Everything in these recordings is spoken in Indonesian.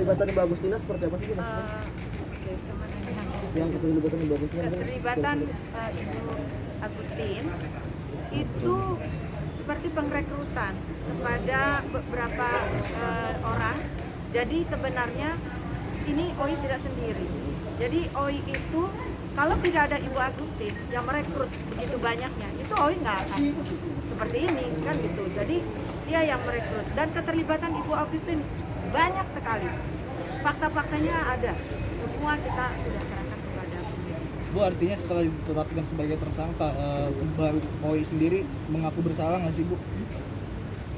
keterlibatan Ibu Agustina seperti apa sih Bu? Oke, kemana nih? Yang keterlibatan Ibu Agustina? Keterlibatan Ibu Agustin itu seperti pengrekrutan kepada beberapa orang. Jadi sebenarnya ini OI tidak sendiri. Jadi OI itu kalau tidak ada Ibu Agustin yang merekrut begitu banyaknya, itu OI nggak akan seperti ini kan gitu. Jadi dia yang merekrut dan keterlibatan Ibu Agustin banyak sekali. Fakta-faktanya ada. Semua kita sudah serahkan kepada penyidik. Bu, artinya setelah ditetapkan sebagai tersangka, baru OI sendiri mengaku bersalah nggak sih Bu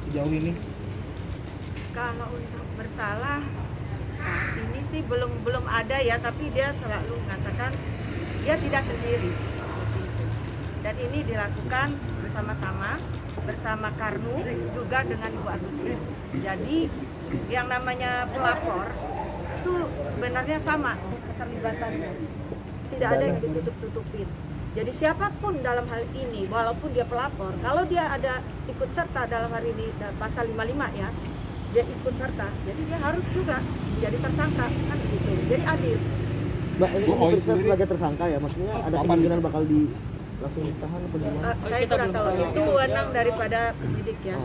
sejauh ini? Kalau untuk bersalah saat ini sih belum ada ya, tapi dia selalu mengatakan dia tidak sendiri seperti itu. Dan ini dilakukan bersama-sama bersama Karnu juga dengan Ibu Agustin. Jadi yang namanya pelapor itu sebenarnya sama keterlibatannya. Tidak ada yang ditutup-tutupin. Jadi siapapun dalam hal ini, walaupun dia pelapor, kalau dia ada ikut serta dalam hal ini pasal 55 ya, dia ikut serta, jadi dia harus juga jadi tersangka kan begitu. Jadi adil. Mbak, ini diperiksa sebagai tersangka ya, maksudnya ada kemungkinan bakal langsung ditahan atau gimana? Saya kurang tahu, itu wewenang daripada penyidik ya.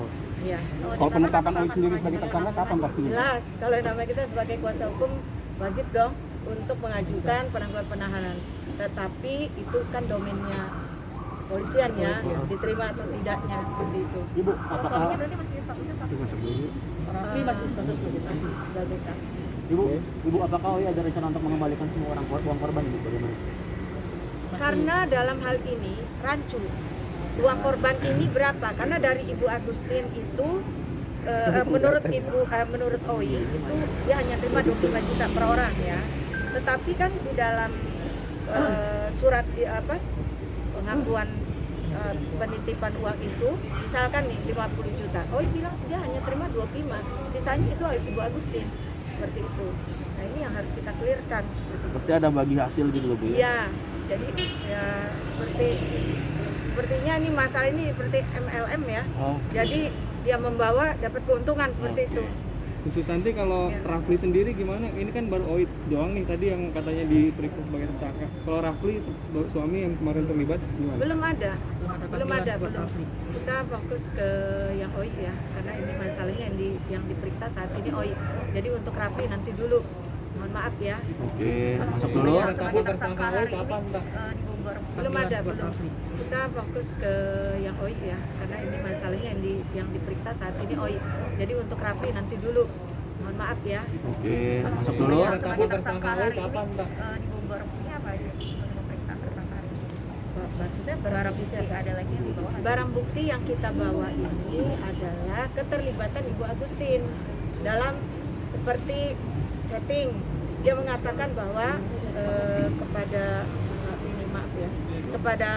Iya. Kalau penetapan OI sendiri sebagai tersangka kapan pastinya? Jelas, kalau namanya kita sebagai kuasa hukum wajib dong untuk mengajukan penangguhan penahanan. Tetapi itu kan domainnya polisian ya, diterima atau tidaknya seperti itu. Ibu, Kalau apakah suaminya berarti masih statusnya saksi? Rafli masih status sebagai saksi? Sebagai saksi. Ibu, apakah OI ada rencana untuk mengembalikan semua uang korban Ibu? Bagaimana? Karena dalam hal ini rancu uang korban ini berapa? Karena dari Ibu Agustin itu menurut OI itu dia hanya terima 25 juta per orang ya. Tetapi kan di dalam surat pengakuan penitipan uang itu misalkan nih 50 juta. OI bilang dia hanya terima 25. Sisanya itu Ibu Agustin. Seperti itu. Nah, ini yang harus kita clearkan seperti itu. Berarti ada bagi hasil gitu loh Bu ya? Iya, jadi ya sepertinya ini masalah ini seperti MLM ya. Jadi dia membawa dapat keuntungan seperti itu. Khusus nanti kalau Rafli sendiri gimana? Ini kan baru OI doang nih tadi yang katanya diperiksa sebagai tersangka. Kalau Rafli sebagai suami yang kemarin terlibat gimana? Belum ada. Kita fokus ke yang OI ya, karena ini masalahnya yang diperiksa saat ini OI. Jadi untuk Rafli nanti dulu. Mohon maaf ya. Oke, masuk dulu. Sebagai tersangka hari ini di Bogor. Belum ada. Kita fokus ke yang OI ya, karena ini masalahnya yang diperiksa saat ini OI. Jadi untuk Rafli nanti dulu. Mohon maaf ya. Oke, masuk dulu. Sebagai tersangka hari ini di Bogor. Ini apa aja? Memeriksa tersangka hari ini. Maksudnya barang bukti nggak ada lagi yang dibawa? Barang bukti yang kita bawa ini adalah keterlibatan Ibu Agustin dalam seperti chatting. Dia mengatakan bahwa kepada ini maaf ya, kepada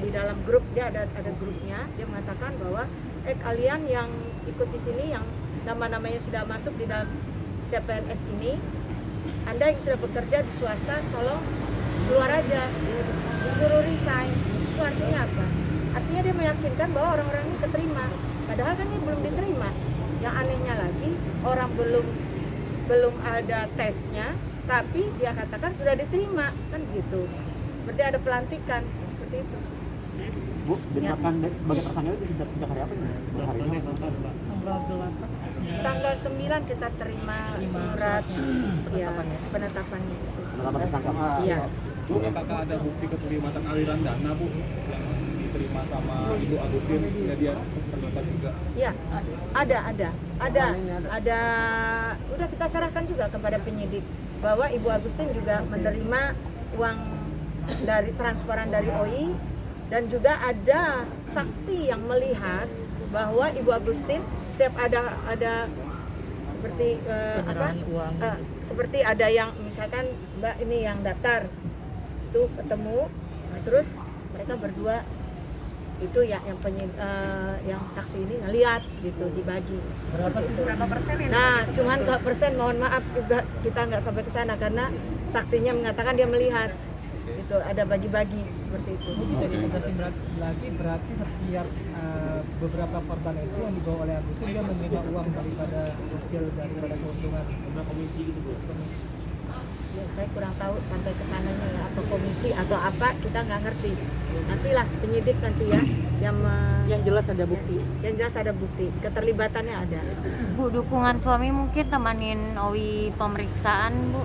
di dalam grup dia ada grupnya, dia mengatakan bahwa kalian yang ikut di sini yang nama-namanya sudah masuk di dalam CPNS ini, Anda yang sudah bekerja di swasta tolong keluar aja, disuruh resign. Itu artinya apa? Artinya dia meyakinkan bahwa orang-orang ini keterima, padahal kan ini belum diterima. Yang anehnya lagi, orang belum ada tesnya, tapi dia katakan sudah diterima, kan gitu. Seperti ada pelantikan, seperti itu. Bu, ditetapkan sebagai tersangka itu sejak hari apa ini? Hari ini? Tanggal 9 kita terima surat ya, penetapannya itu. Penetapan tersangka. Iya. Bu, apakah ada bukti keterlibatan aliran dana Bu yang diterima sama Ibu Agustin sehingga dia terlibat juga? Ya, ada. Udah kita serahkan juga kepada penyidik bahwa Ibu Agustin juga menerima uang dari transferan dari OI dan juga ada saksi yang melihat bahwa Ibu Agustin setiap ada seperti seperti ada yang misalkan Mbak ini yang daftar itu ketemu, nah, terus mereka berdua itu ya yang saksi ini ngelihat gitu dibagi berapa persen ya? Nah cuman persen mohon maaf juga kita nggak sampai ke sana karena saksinya mengatakan dia melihat itu ada bagi-bagi seperti itu. Bisa ditegasin lagi berarti setiap beberapa korban itu yang dibawa oleh Agustus dia menerima uang daripada hasil daripada keuntungan komisi gitu Bu. Ya, saya kurang tahu sampai ke sananya ya, apa komisi atau apa kita nggak ngerti. Nantilah penyidik nanti ya Yang jelas ada bukti. yang jelas ada bukti, keterlibatannya ada. Bu, dukungan suami mungkin temanin Owi pemeriksaan, Bu.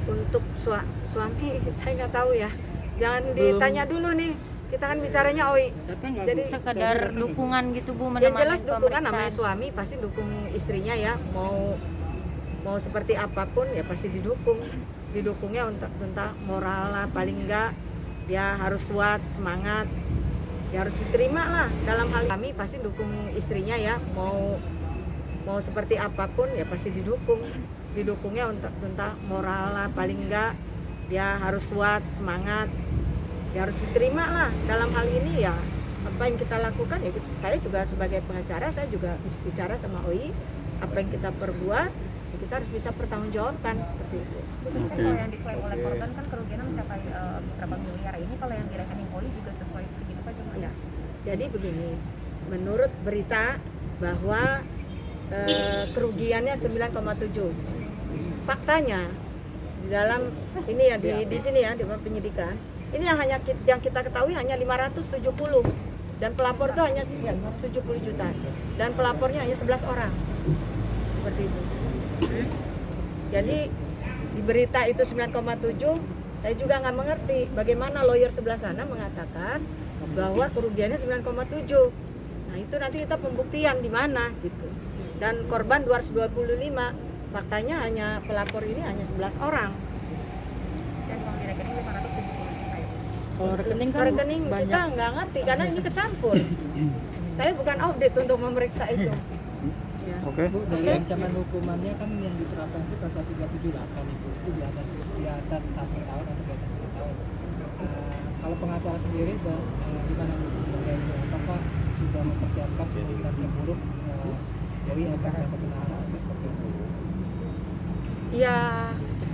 Untuk suami saya nggak tahu ya. Jangan ditanya dulu nih. Kita kan bicaranya Owi. Jadi Sekedar dukungan gitu, Bu, yang menemani jelas dukungan namanya pemeriksaan. suami pasti dukung istrinya ya. Mau seperti apapun ya pasti didukungnya untuk moral lah, paling enggak ya harus kuat, semangat, ya harus diterima lah. Dalam hal kami pasti dukung istrinya ya, mau seperti apapun ya pasti didukungnya untuk moral lah, paling enggak ya harus kuat, semangat, ya harus diterima lah. Dalam hal ini ya apa yang kita lakukan ya, saya juga sebagai pengacara saya juga bicara sama OI, apa yang kita perbuat ya kita harus bisa pertanggungjawabkan seperti itu. Kan kalau yang diklaim oleh korban kan kerugiannya mencapai berapa miliar, ini kalau yang di rekening Poli juga sesuai segitu Pak cuma Ya, jadi begini, menurut berita bahwa kerugiannya 9,7. Faktanya di dalam ini ya di sini ya di penyidikan, ini yang kita ketahui hanya 570 dan pelapor itu hanya 70 juta dan pelapornya hanya 11 orang. Seperti itu. Jadi di berita itu 9,7, saya juga nggak mengerti bagaimana lawyer sebelah sana mengatakan bahwa kerugiannya 9,7. Nah itu nanti kita pembuktian di mana gitu. Dan korban 225, faktanya hanya pelapor ini hanya 11 orang. dan uang di rekening 570 juta ya. Kalau rekening kan Rekening kita nggak ngerti karena ini kecampur. Saya bukan audit untuk memeriksa itu. Ya. Bu, dari ancaman hukumannya kan yang diterapkan itu pasal 378 itu di atas 1 tahun atau di atas 2 tahun. Kalau pengacara sendiri gimana Bu? Apakah sudah mempersiapkan kemungkinan terburuk dari akan dapat penahanan atau seperti itu? Ya,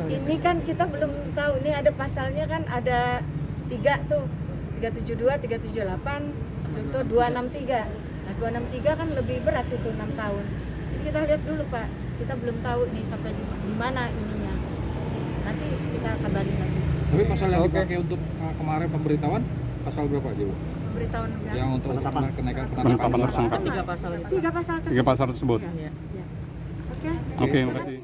ini kan kita belum tahu. Ini ada pasalnya kan ada 3 tuh, 372, 378, contoh 263. Nah 263 kan lebih berat itu 6 tahun. Jadi kita lihat dulu Pak, kita belum tahu nih sampai di mana ininya. Nanti kita kabarin lagi. Tapi pasal yang dipakai untuk kemarin pemberitahuan pasal berapa aja Bu? Pemberitahuan Yang untuk kenaikan Penetapan tersangka. 3 pasal itu. 3 pasal tersebut. 3 pasal tersebut. Ya. Oke. Oke, makasih.